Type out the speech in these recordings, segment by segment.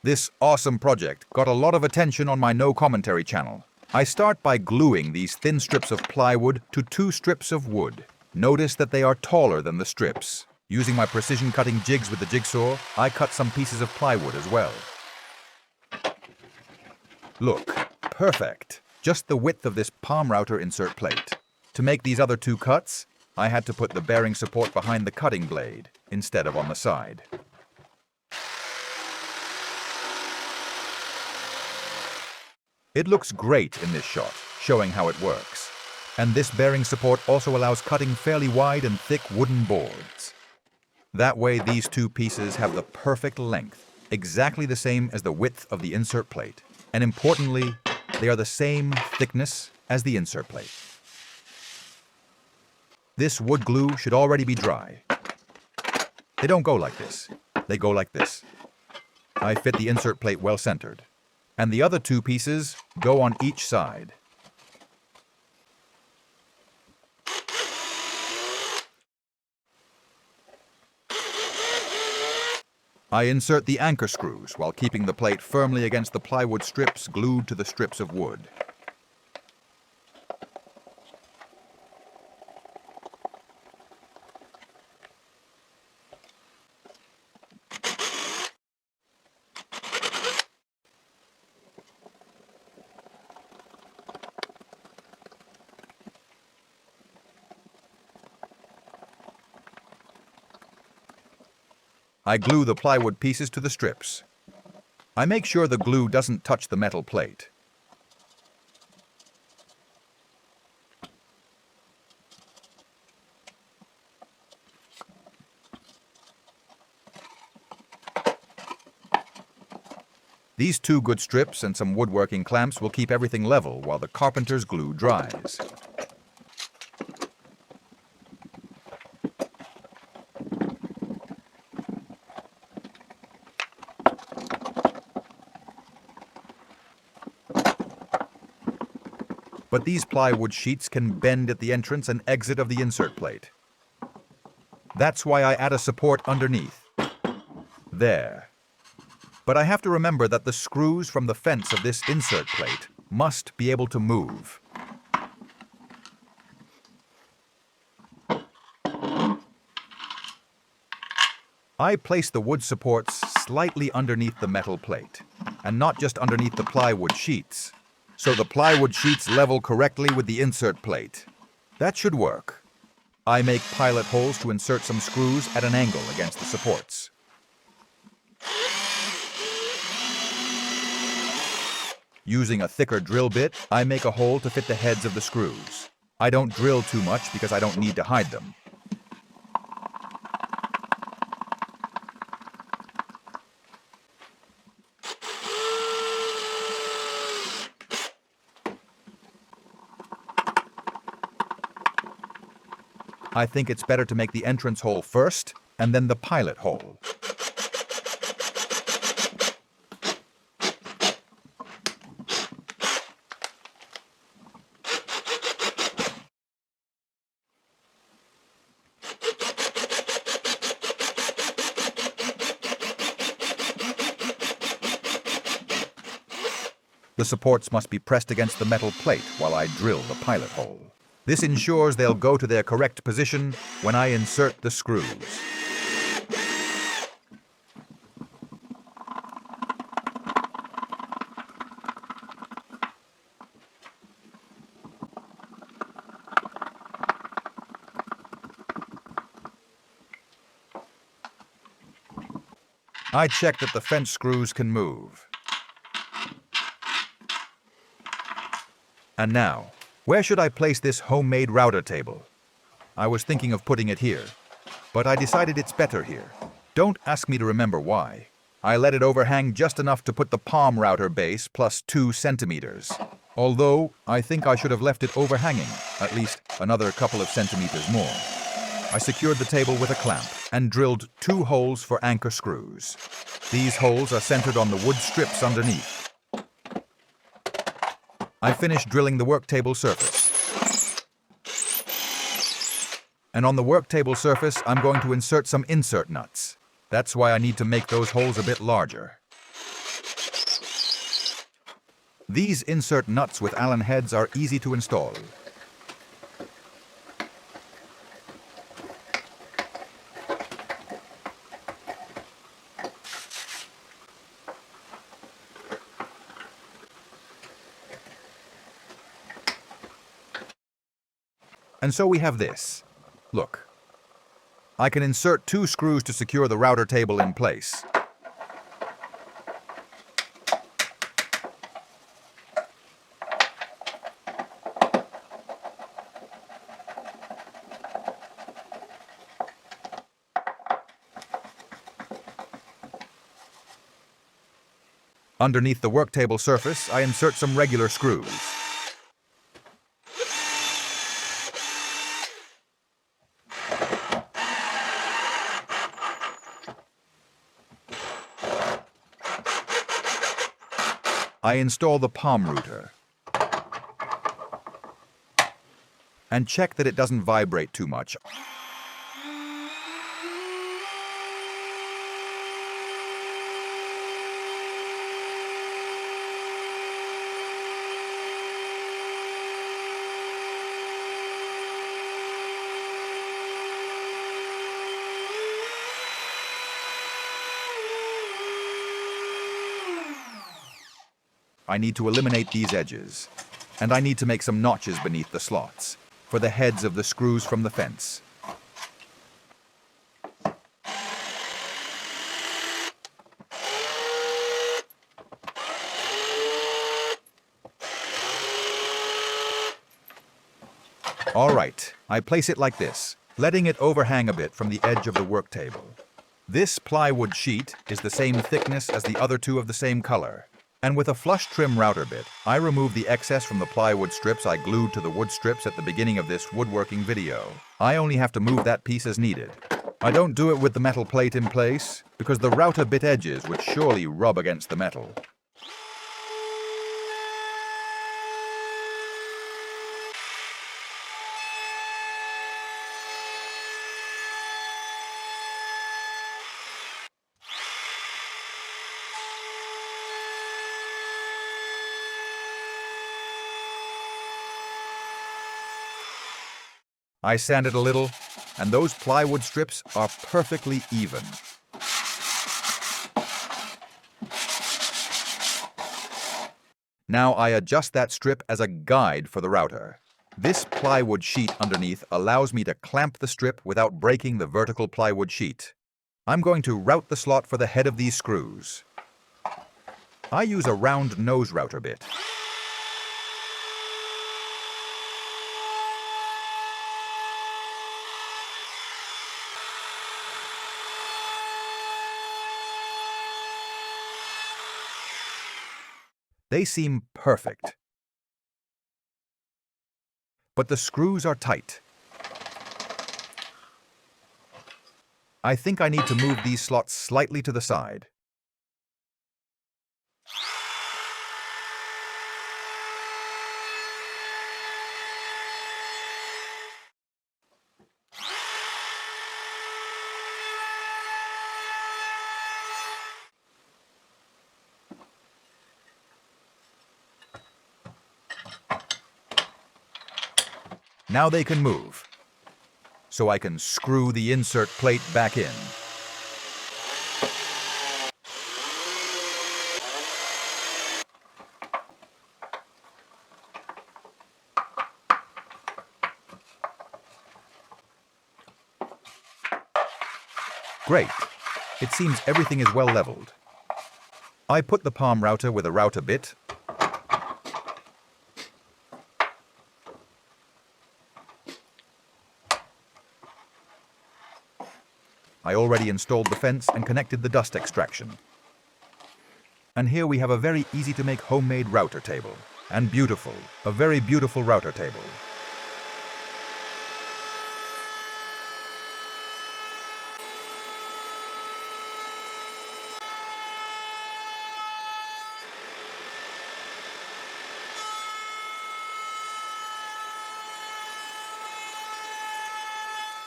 This awesome project got a lot of attention on my no commentary channel. I start by gluing these thin strips of plywood to 2 strips of wood. Notice that they are taller than the strips. Using my precision cutting jigs with the jigsaw, I cut some pieces of plywood as well. Look, perfect. Just the width of this palm router insert plate. To make these other 2 cuts, I had to put the bearing support behind the cutting blade instead of on the side. It looks great in this shot, showing how it works. And this bearing support also allows cutting fairly wide and thick wooden boards. That way these 2 pieces have the perfect length, exactly the same as the width of the insert plate. And importantly, they are the same thickness as the insert plate. This wood glue should already be dry. They don't go like this. They go like this. I fit the insert plate well centered. And the other 2 pieces go on each side. I insert the anchor screws while keeping the plate firmly against the plywood strips glued to the strips of wood. I glue the plywood pieces to the strips. I make sure the glue doesn't touch the metal plate. These 2 good strips and some woodworking clamps will keep everything level while the carpenter's glue dries. But these plywood sheets can bend at the entrance and exit of the insert plate. That's why I add a support underneath. There. But I have to remember that the screws from the fence of this insert plate must be able to move. I place the wood supports slightly underneath the metal plate, and not just underneath the plywood sheets. So the plywood sheets level correctly with the insert plate. That should work. I make pilot holes to insert some screws at an angle against the supports. Using a thicker drill bit, I make a hole to fit the heads of the screws. I don't drill too much because I don't need to hide them. I think it's better to make the entrance hole first, and then the pilot hole. The supports must be pressed against the metal plate while I drill the pilot hole. This ensures they'll go to their correct position when I insert the screws. I check that the fence screws can move. And now, where should I place this homemade router table? I was thinking of putting it here, but I decided it's better here. Don't ask me to remember why. I let it overhang just enough to put the palm router base plus 2 centimeters. Although, I think I should have left it overhanging, at least another couple of centimeters more. I secured the table with a clamp and drilled 2 holes for anchor screws. These holes are centered on the wood strips underneath. I finished drilling the work table surface. And on the work table surface, I'm going to insert some insert nuts. That's why I need to make those holes a bit larger. These insert nuts with Allen heads are easy to install. And so we have this. Look. I can insert 2 screws to secure the router table in place. Underneath the work table surface, I insert some regular screws. I install the palm router and check that it doesn't vibrate too much. I need to eliminate these edges, and I need to make some notches beneath the slots for the heads of the screws from the fence. All right, I place it like this, letting it overhang a bit from the edge of the work table. This plywood sheet is the same thickness as the other 2 of the same color. And with a flush trim router bit, I remove the excess from the plywood strips I glued to the wood strips at the beginning of this woodworking video. I only have to move that piece as needed. I don't do it with the metal plate in place, because the router bit edges would surely rub against the metal. I sand it a little, and those plywood strips are perfectly even. Now I adjust that strip as a guide for the router. This plywood sheet underneath allows me to clamp the strip without breaking the vertical plywood sheet. I'm going to route the slot for the head of these screws. I use a round nose router bit. They seem perfect. But the screws are tight. I think I need to move these slots slightly to the side. Now they can move, so I can screw the insert plate back in. Great. It seems everything is well leveled. I put the palm router with a router bit. I already installed the fence and connected the dust extraction. And here we have a very easy to make homemade router table. And beautiful, a very beautiful router table.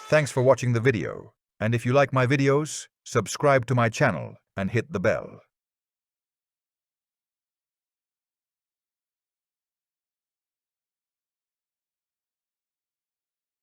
Thanks for watching the video. And if you like my videos, subscribe to my channel and hit the bell.